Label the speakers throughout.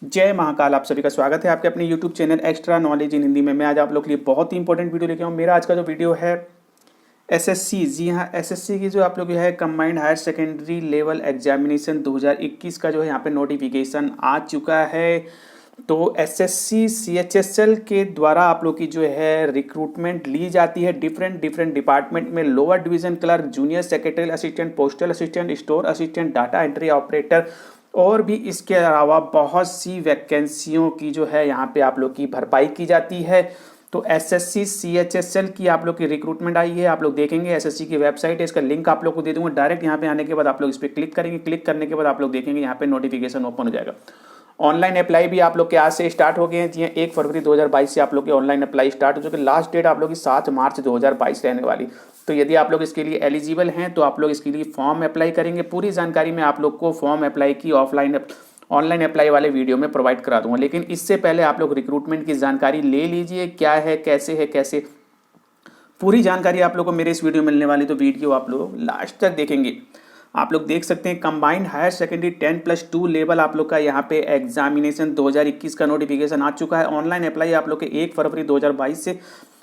Speaker 1: जय महाकाल। आप सभी का स्वागत है आपके अपने YouTube channel extra knowledge in Hindi में। मैं आज आप लोग के लिए बहुत ही इंपॉर्टेंट वीडियो लेके आऊँ। मेरा आज का जो वीडियो है एसएससी, जी हाँ, एसएससी की जो आप लोग है combined higher secondary level examination 2021 का जो है यहाँ पे नोटिफिकेशन आ चुका है। तो एसएससी सीएचएसएल के द्वारा आप लोग की जो है रिक्रूटमेंट ली जाती है डिफरेंट डिफरेंट डिपार्टमेंट में। Lower division clerk, junior secretary assistant, postal assistant, store assistant, data entry operator और भी इसके अलावा बहुत सी वैकेंसियों की जो है यहाँ पे आप लोग की भरपाई की जाती है। तो एसएससी सीएचएसएल की आप लोग की रिक्रूटमेंट आई है, आप लोग देखेंगे एसएससी की वेबसाइट है, इसका लिंक आप लोग को दे दूंगा। डायरेक्ट यहाँ पे आने के बाद आप लोग इस पर क्लिक करेंगे, क्लिक करने के बाद आप लोग देखेंगे यहाँ पे नोटिफिकेशन ओपन हो जाएगा। ऑनलाइन अप्लाई भी आप लोग के आज से स्टार्ट हो गए हैं। जी 1 फरवरी 2022 से आप लोग के ऑनलाइन अप्लाई स्टार्ट हो चुके। लास्ट डेट आप लोग की 7 मार्च 2022 रहने वाली। तो यदि आप लोग इसके लिए एलिजिबल हैं तो आप लोग इसके लिए फॉर्म अप्लाई करेंगे। पूरी जानकारी मैं आप लोग को फॉर्म अप्लाई की ऑनलाइन अप्लाई वाले वीडियो में प्रोवाइड करा दूंगा। लेकिन इससे पहले आप लोग रिक्रूटमेंट की जानकारी ले लीजिए, क्या है कैसे पूरी जानकारी आप लोग को मेरे इस वीडियो में मिलने वाली। तो वीडियो आप लोग लास्ट तक देखेंगे। आप लोग देख सकते हैं कंबाइंड हायर सेकेंडरी 10+2 लेवल आप लोग का यहाँ पे एग्जामिनेशन 2021 का नोटिफिकेशन आ चुका है। ऑनलाइन अप्लाई आप लोग के 1 फरवरी 2022 से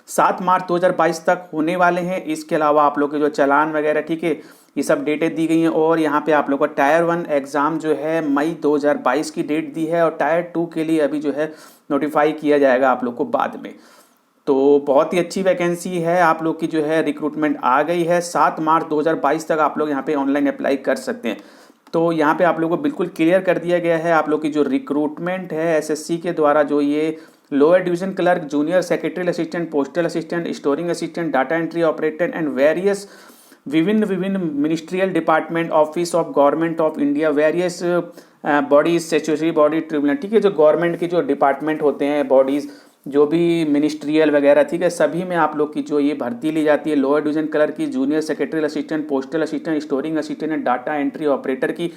Speaker 1: 7 मार्च 2022 तक होने वाले हैं। इसके अलावा आप लोग के जो चालान वगैरह, ठीक है, ये सब डेटें दी गई हैं। और यहाँ पे आप लोग का टायर 1 एग्ज़ाम जो है मई 2022 की डेट दी है और टायर 2 के लिए अभी जो है नोटिफाई किया जाएगा आप लोग को बाद में। तो बहुत ही अच्छी वैकेंसी है, आप लोग की जो है रिक्रूटमेंट आ गई है। 7 मार्च 2022 तक आप लोग यहाँ पे ऑनलाइन अप्लाई कर सकते हैं। तो यहाँ पे आप लोगों को बिल्कुल क्लियर कर दिया गया है आप लोग की जो रिक्रूटमेंट है एसएससी के द्वारा, जो ये lower division clerk, junior secretary assistant, postal assistant, storing assistant, data entry operator and various विभिन्न विभिन्न ministerial department, office of government of India, various bodies, statutory body, tribunal, ठीक है, जो गवर्नमेंट के जो डिपार्टमेंट होते हैं, बॉडीज़ जो भी मिनिस्ट्रियल वगैरह, ठीक है, सभी में आप लोग की जो ये भर्ती ली जाती है। लोअर डिवीजन क्लर्क की, junior secretary assistant, postal assistant, storing assistant and data entry operator की,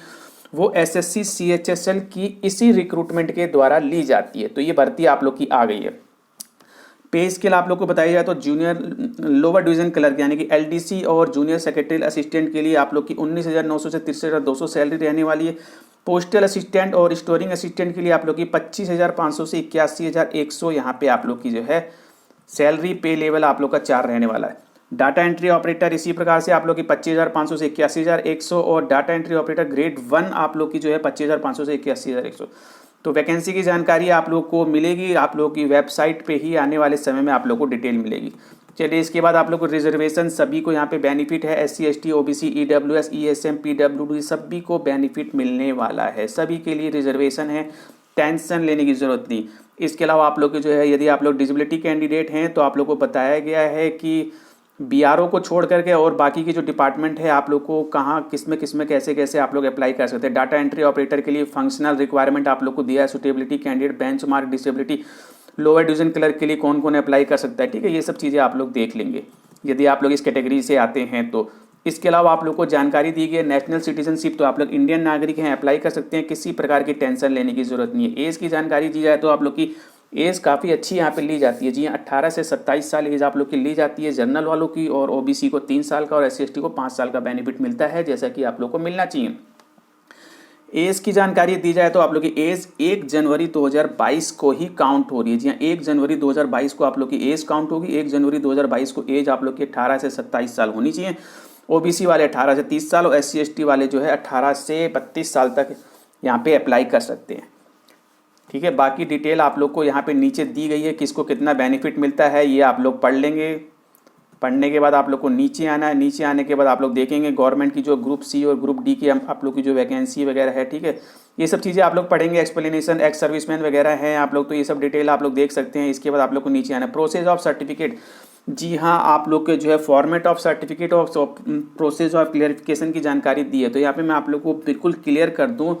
Speaker 1: वो एसएससी सीएचएसएल की इसी रिक्रूटमेंट के द्वारा ली जाती है। तो ये भर्ती आप लोग की आ गई है। पे स्केल आप लोग को बताया जाए तो जूनियर लोअर डिवीजन क्लर्क यानी कि एलडीसी और जूनियर सेक्रेटरी असिस्टेंट के लिए आप लोग की 19,900 से 63,200 सैलरी रहने वाली है। पोस्टल असिस्टेंट और स्टोरिंग असिस्टेंट के लिए आप लोग की 25,500 से 81,100 यहाँ पे आप लोग की जो है सैलरी पे लेवल आप लोग का 4 रहने वाला है। डाटा एंट्री ऑपरेटर इसी प्रकार से आप लोग की 25,500 से 81,100 और डाटा एंट्री ऑपरेटर ग्रेड 1 आप लोग की जो है 25,500 से 81,100। तो वैकेंसी की जानकारी आप लोग को मिलेगी, आप लोग की वेबसाइट पे ही आने वाले समय में आप लोग को डिटेल मिलेगी। चलिए, इसके बाद आप लोग को रिजर्वेशन सभी को यहाँ पे बेनिफिट है। SC, ST, OBC, EWS, ESM, PWD सभी को बेनिफिट मिलने वाला है। सभी के लिए रिजर्वेशन है, टेंशन लेने की जरूरत नहीं। इसके अलावा आप लोग के जो है यदि आप लोग डिसेबिलिटी कैंडिडेट हैं तो आप लोग को बताया गया है कि बीआरओ को छोड़ करके और बाकी की जो डिपार्टमेंट है आप लोग को कहाँ किस में कैसे आप लोग अप्लाई कर सकते हैं। डाटा एंट्री ऑपरेटर के लिए फंक्शनल रिक्वायरमेंट आप लोग को दिया है, suitability candidate, benchmark, disability. Lower division clerk के लिए कौन कौन अप्लाई कर सकता है, ठीक है, ये सब चीज़ें आप लोग देख लेंगे यदि आप लोग इस कैटेगरी से आते हैं तो। इसके अलावा आप लोग को जानकारी दी गई है नेशनल सिटीजनशिप, तो आप लोग इंडियन नागरिक हैं, अप्लाई कर सकते हैं, किसी प्रकार की टेंशन लेने की जरूरत नहीं है। एज की जानकारी दी जाए तो आप लोग की एज काफ़ी अच्छी यहाँ पे ली जाती है। जी 18 से 27 साल एज आप लोग की ली जाती है जनरल वालों की, और ओबीसी को 3 साल का और एससी एसटी को 5 साल का बेनिफिट मिलता है, जैसा कि आप लोग को मिलना चाहिए। एज की जानकारी दी जाए तो आप लोग की एज 1 जनवरी 2022 को ही काउंट हो रही है। जी हाँ, 1 जनवरी 2022 को आप लोग की एज काउंट होगी। 1 जनवरी 2022 को एज आप लोग की 18 से 27 साल होनी चाहिए। ओबीसी वाले 18 से 30 साल और एससी एसटी वाले जो है 18 से 32 साल तक यहाँ पे अप्लाई कर सकते हैं, ठीक है। बाकी डिटेल आप लोग को यहाँ पे नीचे दी गई है, किसको कितना बेनिफिट मिलता है ये आप लोग पढ़ लेंगे। पढ़ने के बाद आप लोग को नीचे आना है। नीचे आने के बाद आप लोग देखेंगे गवर्नमेंट की जो ग्रुप सी और ग्रुप डी की आप लोग की जो वैकेंसी वगैरह है, ठीक है, ये सब चीज़ें आप लोग पढ़ेंगे। एक्सप्लेनेशन, एक्स सर्विसमैन वगैरह हैं आप लोग, तो ये सब डिटेल आप लोग देख सकते हैं। इसके बाद आप लोग को नीचे आना है। प्रोसेस ऑफ सर्टिफिकेट, जी हाँ, आप लोग के जो है फॉर्मेट ऑफ सर्टिफिकेट और प्रोसेस ऑफ क्लियरिफिकेशन की जानकारी दी है। तो यहाँ पे मैं आप लोग को बिल्कुल क्लियर कर दूँ,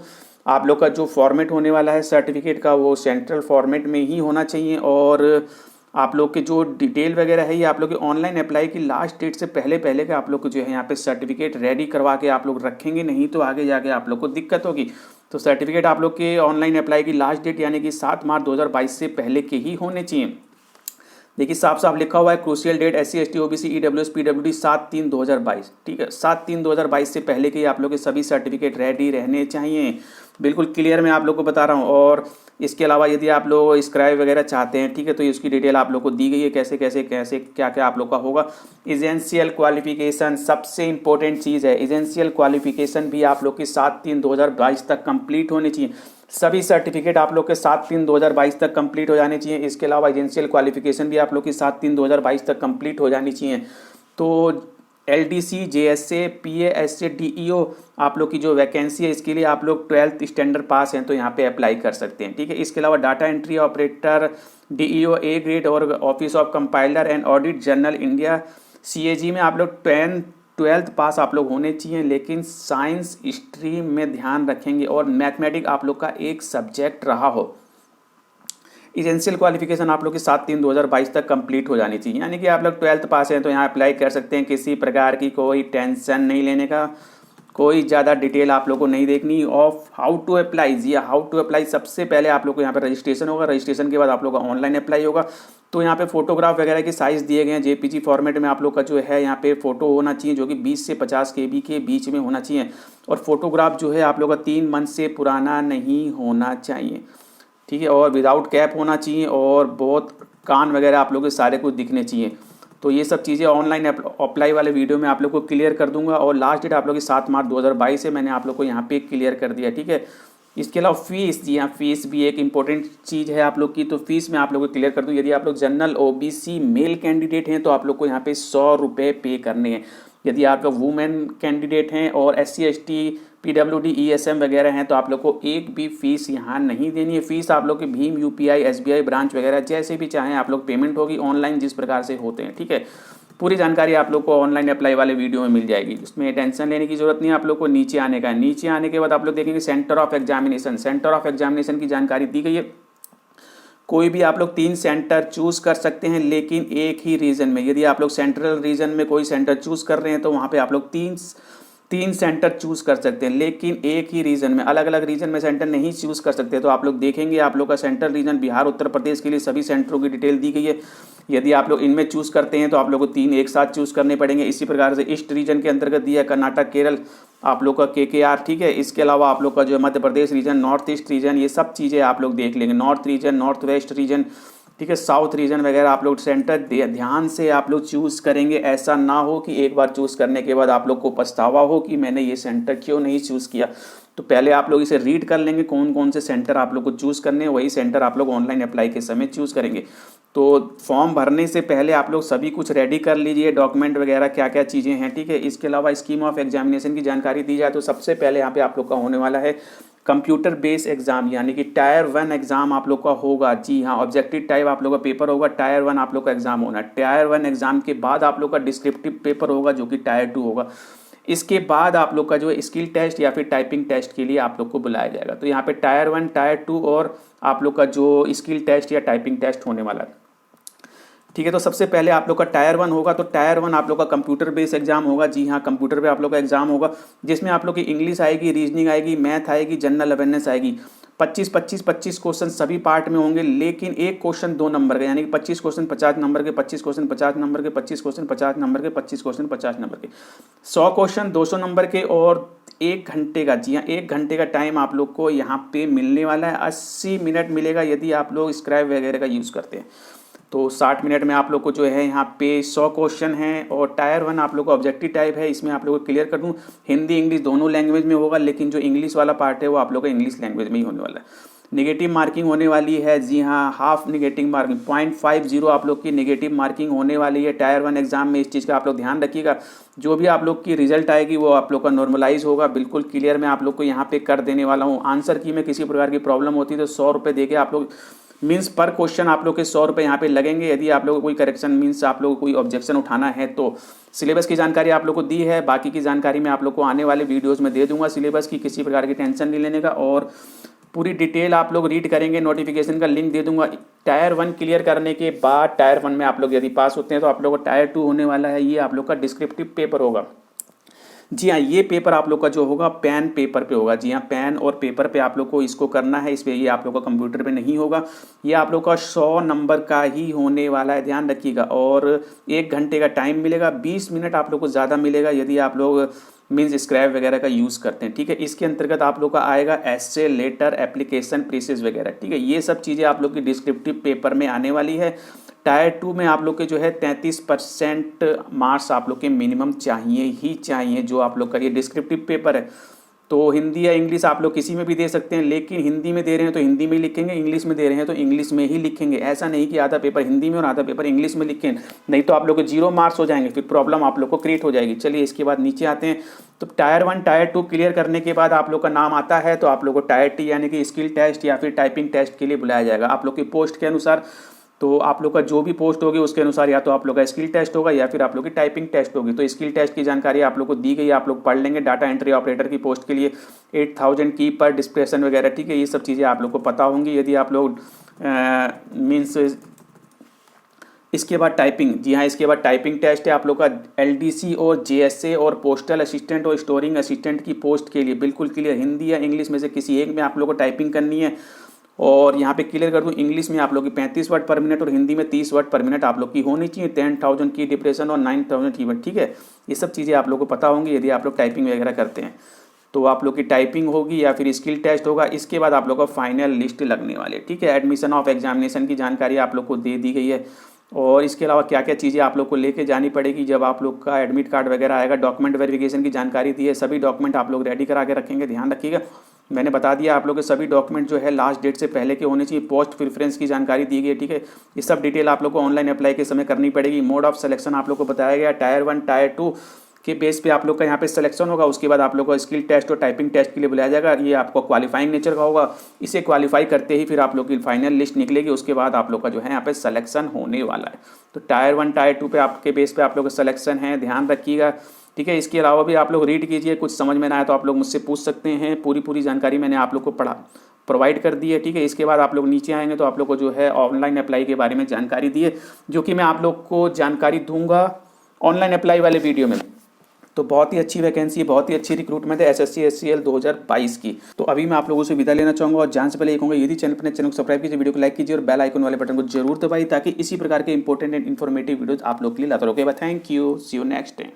Speaker 1: आप लोग का जो फॉर्मेट होने वाला है सर्टिफिकेट का वो सेंट्रल फॉर्मेट में ही होना चाहिए। और आप लोग के जो डिटेल वगैरह है ये आप लोग के ऑनलाइन अप्लाई की लास्ट डेट से पहले का आप लोग को जो है यहाँ पे सर्टिफिकेट रेडी करवा के आप लोग रखेंगे, नहीं तो आगे जाके आप लोग को दिक्कत होगी। तो सर्टिफिकेट आप लोग के ऑनलाइन अप्लाई की लास्ट डेट यानी कि 7 मार्च 2022 से पहले के ही होने चाहिए। देखिए साफ साफ लिखा हुआ है crucial date SC ST OBC EWS PWD 7/3/2022, ठीक है, 7/3/2022 से पहले के आप लोग के सभी सर्टिफिकेट रेडी रहने चाहिए। बिल्कुल क्लियर मैं आप लोग को बता रहा हूँ। और इसके अलावा यदि आप लोग स्क्राइब वगैरह चाहते हैं, ठीक है, तो उसकी डिटेल आप लोग को दी गई है, कैसे कैसे कैसे क्या क्या आप लोग का होगा। एजेंशियल क्वालिफिकेशन सबसे इंपॉर्टेंट चीज़ है। एजेंशियल क्वालिफिकेशन भी आप लोग की 7/3/2022 तक कंप्लीट होनी चाहिए। सभी सर्टिफिकेट आप लोग के 7/3/2022 तक कंप्लीट हो जाने चाहिए। इसके अलावा एजेंशियल क्वालिफिकेशन भी आप लोग की 7/3/2022 तक कंप्लीट हो जानी चाहिए। तो LDC, JSA, PA, SA, DEO आप लोग की जो वैकेंसी है, इसके लिए आप लोग 12th स्टैंडर्ड पास हैं तो यहाँ पे अप्लाई कर सकते हैं, ठीक है। इसके अलावा data entry operator, DEO A grade और office of compiler and audit general India, CAG में आप लोग 12th पास आप लोग होने चाहिए, लेकिन साइंस स्ट्रीम में ध्यान रखेंगे और मैथमेटिक आप लोग का एक सब्जेक्ट रहा हो। एसेंशियल क्वालिफिकेशन आप लोग की 7/3/2022 तक कंप्लीट हो जानी चाहिए, यानी कि आप लोग 12th पास हैं तो यहाँ अप्लाई कर सकते हैं। किसी प्रकार की कोई टेंशन नहीं लेने का, कोई ज़्यादा डिटेल आप लोग को नहीं देखनी। ऑफ हाउ टू अप्लाई, जी हाउ टू अप्लाई, सबसे पहले आप लोग को यहाँ पे रजिस्ट्रेशन होगा। रजिस्ट्रेशन के बाद आप लोग का ऑनलाइन अप्लाई होगा। तो यहाँ पे फोटोग्राफ वगैरह की साइज़ दिए गए हैं, JPG फॉर्मेट में आप लोग का जो है यहाँ पे फ़ोटो होना चाहिए, जो कि 20 से 50 KB के बीच में होना चाहिए। और फोटोग्राफ जो है आप लोग का 3 मंथ से पुराना नहीं होना चाहिए, ठीक है। और विदाउट कैप होना चाहिए और बहुत कान वगैरह आप लोग के सारे कुछ दिखने चाहिए। तो ये सब चीज़ें ऑनलाइन अप्लाई वाले वीडियो में आप लोग को क्लियर कर दूंगा। और लास्ट डेट आप लोग की 7 मार्च 2022 है, मैंने आप लोग को यहाँ पे क्लियर कर दिया, ठीक है। इसके अलावा फीस, जी हाँ, फीस भी एक इंपॉर्टेंट चीज़ है आप लोग की। तो फीस में आप लोग को क्लियर कर दूँ। यदि आप लोग जनरल OBC मेल कैंडिडेट हैं तो आप लोग को यहाँ पे 100 रुपये पे करने हैं। यदि आप लोग वुमेन कैंडिडेट हैं और SC ST PWD ESM वगैरह हैं तो आप लोग को एक भी फीस यहाँ नहीं देनी है। फीस आप लोग के भीम UPI SBI ब्रांच वगैरह जैसे भी चाहें आप लोग पेमेंट होगी ऑनलाइन, जिस प्रकार से होते हैं, ठीक है। पूरी जानकारी आप लोग को ऑनलाइन अप्लाई वाले वीडियो में मिल जाएगी, उसमें टेंशन लेने की जरूरत नहीं है। आप लोग को नीचे आने का है। नीचे आने के बाद आप लोग देखेंगे centre of examination. Centre of examination की जानकारी दी गई है। कोई भी आप लोग 3 सेंटर चूज कर सकते हैं, लेकिन एक ही रीजन में। यदि आप लोग सेंट्रल रीजन में कोई सेंटर चूज कर रहे हैं तो वहाँ पे आप लोग तीन सेंटर चूज कर सकते हैं, लेकिन एक ही रीजन में। अलग अलग रीजन में सेंटर नहीं चूज कर सकते। तो आप लोग देखेंगे आप लोग का सेंट्रल रीजन बिहार उत्तर प्रदेश के लिए सभी सेंटरों की डिटेल दी गई है। यदि आप लोग इनमें चूज करते हैं तो आप लोग को 3 एक साथ चूज करने पड़ेंगे। इसी प्रकार से ईस्ट रीजन के अंतर्गत दिया है कर्नाटक, केरल आप लोग का KKR, ठीक है। इसके अलावा आप लोग का जो है Madhya Pradesh reason, north east region, ये सब चीज़ें आप लोग देख लेंगे। North region, north west region, ठीक है, साउथ रीजन वगैरह आप लोग सेंटर ध्यान से आप लोग चूज़ करेंगे। ऐसा ना हो कि एक बार चूज़ करने के बाद आप लोग को पछतावा हो कि मैंने ये सेंटर क्यों नहीं चूज़ किया। तो पहले आप लोग इसे रीड कर लेंगे कौन कौन से सेंटर आप लोग को चूज़ करने हैं, वही सेंटर आप लोग ऑनलाइन अप्लाई के समय चूज़ करेंगे। तो फॉर्म भरने से पहले आप लोग सभी कुछ रेडी कर लीजिए, डॉक्यूमेंट वगैरह क्या क्या चीज़ें हैं, ठीक है। इसके अलावा स्कीम ऑफ एग्जामिनेशन की जानकारी दी जाए तो सबसे पहले यहाँ पे आप लोग का होने वाला है कंप्यूटर बेस्ड एग्जाम, यानी कि टायर 1 एग्जाम आप लोग का होगा। जी हाँ, ऑब्जेक्टिव टाइप आप लोग का पेपर होगा, टायर 1 आप लोग का एग्जाम होना है। टायर 1 एग्जाम के बाद आप लोग का डिस्क्रिप्टिव पेपर होगा जो कि टायर 2 होगा। इसके बाद आप लोग का जो स्किल टेस्ट या फिर टाइपिंग टेस्ट के लिए आप लोग को बुलाया जाएगा। तो यहाँ पे टायर 1, टायर 2 और आप लोग का जो स्किल टेस्ट या टाइपिंग टेस्ट होने वाला है, ठीक है। तो सबसे पहले आप लोग का टायर 1 होगा। तो टायर 1 आप लोग का कंप्यूटर बेस्ड एग्जाम होगा। जी हाँ, कंप्यूटर पे आप लोग का एग्जाम होगा, जिसमें आप लोग की इंग्लिश आएगी, रीजनिंग आएगी, मैथ आएगी, जनरल अवेयरनेस आएगी। 25 क्वेश्चन सभी पार्ट में होंगे, लेकिन एक क्वेश्चन 2 नंबर का, यानी कि 25 क्वेश्चन 50 नंबर के, 25 क्वेश्चन 50 नंबर के, 25 क्वेश्चन 50 नंबर के, 25 क्वेश्चन 50 नंबर के, 100 क्वेश्चन 200 नंबर के और 1 घंटे का। जी हाँ, 1 घंटे का टाइम आप लोग को यहाँ पे मिलने वाला है। 80 मिनट मिलेगा यदि आप लोग स्क्राइब वगैरह का यूज़ करते हैं। तो 60 मिनट में आप लोग को जो है यहाँ पे 100 क्वेश्चन हैं। और टायर 1 आप लोग को ऑब्जेक्टिव टाइप है, इसमें आप लोग को क्लियर कर दूँ, हिंदी इंग्लिश दोनों लैंग्वेज में होगा, लेकिन जो इंग्लिश वाला पार्ट है वो आप लोग का इंग्लिश लैंग्वेज में ही होने वाला है। नेगेटिव मार्किंग होने वाली है। जी हाँ, हाफ नेगेटिव मार्किंग 0.50 आप लोग की नेगेटिव मार्किंग होने वाली है टायर 1 एग्जाम में। इस चीज़ का आप लोग ध्यान रखिएगा। जो भी आप लोग की रिजल्ट आएगी वो आप लोग का नॉर्मलाइज होगा, बिल्कुल क्लियर मैं आप लोग को यहाँ पे कर देने वाला हूँ। आंसर की में किसी प्रकार की प्रॉब्लम होती है तो 100 रुपये दे के आप लोग मीन्स पर क्वेश्चन आप लोग के 100 रुपये यहाँ पे लगेंगे। यदि आप लोग को कोई करेक्शन मीन्स आप लोग को कोई ऑब्जेक्शन उठाना है तो सिलेबस की जानकारी आप लोग को दी है। बाकी की जानकारी मैं आप लोग को आने वाले वीडियोस में दे दूंगा। सिलेबस की किसी प्रकार की टेंशन नहीं लेने का, और पूरी डिटेल आप लोग रीड करेंगे। नोटिफिकेशन का लिंक दे दूंगा। टायर 1 क्लियर करने के बाद टायर 1 में आप लोग यदि पास होते हैं तो आप लोग का टायर 2 होने वाला है। ये आप लोग का डिस्क्रिप्टिव पेपर होगा। जी हाँ, ये पेपर आप लोग का जो होगा पेन पेपर पे होगा। जी हाँ, पेन और पेपर पे आप लोग को इसको करना है। इस पे ये आप लोग का कंप्यूटर पे नहीं होगा। ये आप लोग का 100 नंबर का ही होने वाला है, ध्यान रखिएगा। और 1 घंटे का टाइम मिलेगा, 20 मिनट आप लोग को ज़्यादा मिलेगा यदि आप लोग मीन्स स्क्रैप वगैरह का यूज़ करते हैं। ठीक है, इसके अंतर्गत आप लोग का आएगा एस्से, लेटर, एप्लीकेशन, प्रीसेस वगैरह। ठीक है, ये सब चीज़ें आप लोग की डिस्क्रिप्टिव पेपर में आने वाली है। टायर 2 में आप लोग के जो है 33% मार्क्स आप लोग के मिनिमम चाहिए ही चाहिए, जो आप लोग का ये डिस्क्रिप्टिव पेपर है। तो हिंदी या इंग्लिश आप लोग किसी में भी दे सकते हैं, लेकिन हिंदी में दे रहे हैं तो हिंदी में ही लिखेंगे, इंग्लिश में दे रहे हैं तो इंग्लिश में ही लिखेंगे। ऐसा नहीं कि आधा पेपर हिंदी में और आधा पेपर इंग्लिश में लिखें, नहीं तो आप लोग को 0 मार्क्स हो जाएंगे, फिर प्रॉब्लम आप लोग को क्रिएट हो जाएगी। चलिए इसके बाद नीचे आते हैं। तो टायर 1 टायर 2 क्लियर करने के बाद आप लोग का नाम आता है तो आप लोग को टायर टी यानी कि स्किल टेस्ट या फिर टाइपिंग टेस्ट के लिए बुलाया जाएगा। आप लोग की पोस्ट के अनुसार, तो आप लोग का जो भी पोस्ट होगी उसके अनुसार या तो आप लोग का स्किल टेस्ट होगा या फिर आप लोग की टाइपिंग टेस्ट होगी। तो स्किल टेस्ट की जानकारी आप लोग को दी गई, आप लोग पढ़ लेंगे। डाटा एंट्री ऑपरेटर की पोस्ट के लिए 8000 की पर डिस्प्लेसन वगैरह। ठीक है, ये सब चीज़ें आप लोग को पता होंगी यदि आप लोग मीन्स। इसके बाद टाइपिंग, जी हाँ, इसके बाद टाइपिंग टेस्ट है आप लोग का एलडीसी और जेएसए और पोस्टल असिस्टेंट और स्टोरिंग असिस्टेंट की पोस्ट के लिए बिल्कुल क्लियर। हिंदी या इंग्लिश में से किसी एक में आप लोग को टाइपिंग करनी है। और यहाँ पे क्लियर कर दूँ, इंग्लिश में आप लोग की 35 वर्ड पर मिनट और हिंदी में 30 वर्ड पर मिनट आप लोग की होनी चाहिए। 10,000 की डिप्रेशन और 9,000 की वर्ड। ठीक है, ये सब चीज़ें आप लोग को पता होंगी यदि आप लोग टाइपिंग वगैरह करते हैं। तो आप लोग की टाइपिंग होगी या फिर स्किल टेस्ट होगा। इसके बाद आप लोग का फाइनल लिस्ट लगने वाली है। ठीक है, एडमिशन ऑफ एग्जामिनेशन की जानकारी आप लोग को दे दी गई है। और इसके अलावा क्या क्या चीज़ें आप लोग को लेके जानी पड़ेगी जब आप लोग का एडमिट कार्ड वगैरह आएगा। डॉक्यूमेंट वेरिफिकेशन की जानकारी दी है, सभी डॉक्यूमेंट आप लोग रेडी करा के रखेंगे, ध्यान रखिएगा। मैंने बता दिया आप लोग के सभी डॉक्यूमेंट जो है लास्ट डेट से पहले के होने चाहिए। पोस्ट प्रेफरेंस की जानकारी दी गई है। ठीक है, ये सब डिटेल आप लोग को ऑनलाइन अप्लाई के समय करनी पड़ेगी। मोड ऑफ सिलेक्शन आप लोग को बताया गया, टायर 1 टायर 2 के बेस पे आप लोग का यहाँ पे सिलेक्शन होगा। उसके बाद आप लोग को स्किल टेस्ट और टाइपिंग टेस्ट के लिए बुलाया जाएगा। ये आपको क्वालिफाइंग नेचर का होगा। इसे क्वालिफाई करते ही फिर आप लोग की फाइनल लिस्ट निकलेगी। उसके बाद आप लोग का जो है यहाँ पे सिलेक्शन होने वाला है। तो टायर 1 टायर 2 पे आपके बेस पे आप लोग का सिलेक्शन है, ध्यान रखिएगा। ठीक है, इसके अलावा भी आप लोग रीड कीजिए, कुछ समझ में ना आए तो आप लोग मुझसे पूछ सकते हैं। पूरी जानकारी मैंने आप लोग को प्रोवाइड कर दी है। ठीक है, इसके बाद आप लोग नीचे आएंगे तो आप लोग को जो है ऑनलाइन अप्लाई के बारे में जानकारी दी है, जो कि मैं आप लोग को जानकारी दूंगा ऑनलाइन अप्लाई वाले वीडियो में। तो बहुत ही अच्छी वैकेंसी, बहुत ही अच्छी रिक्रूटमेंट है एसएससी एससीएल 2022 की। तो अभी मैं आप लोगों से विदा लेना चाहूँगा और जान से पहले ये कहूँगा, यदि चैनल को सब्सक्राइब कीजिए, वीडियो को लाइक कीजिए और बेल आइकन वाले बटन को जरूर दबाइए ताकि इसी प्रकार के इंपॉर्टेंट एंड इन्फॉर्मेटिव वीडियोज आप लोग के लिए लाता रहो। Okay, thank you, see you next time.